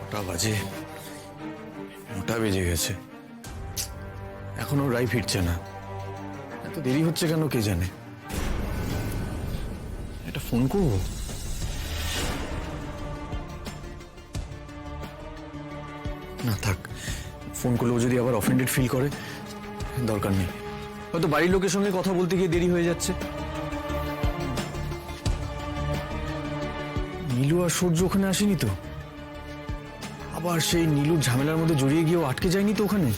9টা বাজে, 9টা বেজে গেছে, এখনো রাই ফিরছে না। এত দেরি হচ্ছে কেন কে জানে। একটা ফোন করব। না থাক, ফোন করলেও যদি আবার অফেন্ডেড ফিল করে, দরকার নেই। হয়তো বাড়ির লোকের সঙ্গে কথা বলতে গিয়ে দেরি হয়ে যাচ্ছে। নীলু আর সূর্য ওখানে আসেনি তো? আবার সেই নীলুর ঝামেলার মধ্যে জড়িয়ে গিয়েও আটকে যায়নি তো ওখানে?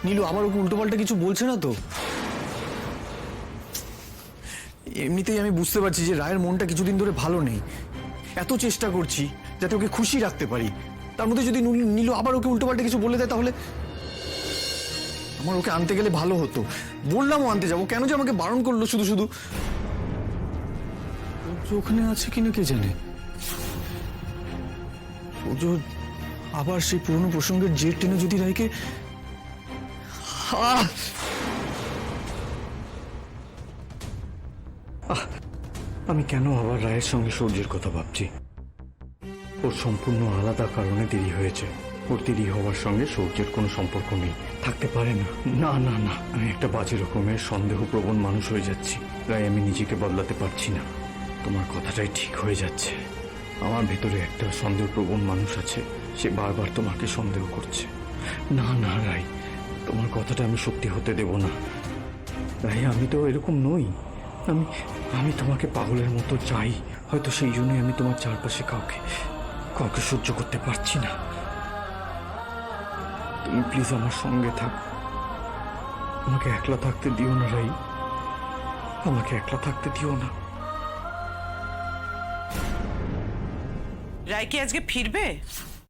নীলু আবার ওকে উল্টোপাল্টা কিছু বলছে না তো? এমনিতেই আমি বুঝতে পারছি যে রায়ের মনটা কিছুদিন ধরে ভালো নেই। এত চেষ্টা করছি যাতে ওকে খুশি রাখতে পারি, তার মধ্যে যদি নীলু আবার ওকে উল্টোপাল্টা কিছু বলে দেয়, তাহলে আমার ওকে আনতে গেলে ভালো হতো। বললাম ও আনতে যাবো, কেন যে আমাকে বারণ করলো শুধু শুধু। সূর্য ওখানে আছে কিনা কে জানে। সূর্য আবার সেই পুরনো প্রসঙ্গের জের টেনে যদি রায়কে আমি কেন আবার রায়ের সঙ্গে সূর্যের কথা ভাবছি? ওর সম্পূর্ণ আলাদা কারণে দেরি হয়েছে। ওর দেরি হওয়ার সঙ্গে সূর্যের কোনো সম্পর্ক নেই, থাকতে পারে না। না না না, আমি একটা বাজে রকমের সন্দেহপ্রবণ মানুষ হয়ে যাচ্ছি। রায়, আমি নিজেকে বদলাতে পারছি না। তোমার কথাটাই ঠিক হয়ে যাচ্ছে। আমার ভেতরে একটা সন্দেহপ্রবণ মানুষ আছে, সে বারবার তোমাকে সন্দেহ করছে। না না রায়, তোমার কথাটা আমি সত্যি হতে দেব না। রায়, আমি তো এরকম নই। আমি তোমাকে পাগলের মতো চাই। হয়তো সেই জন্যই আমি তোমার চারপাশে কাউকে সহ্য করতে পারছি না। তুমি প্লিজ আমার সঙ্গে থাক, আমাকে একলা থাকতে দিও না রাই, আমাকে একলা থাকতে দিও না। রায় কি আজকে ফিরবে?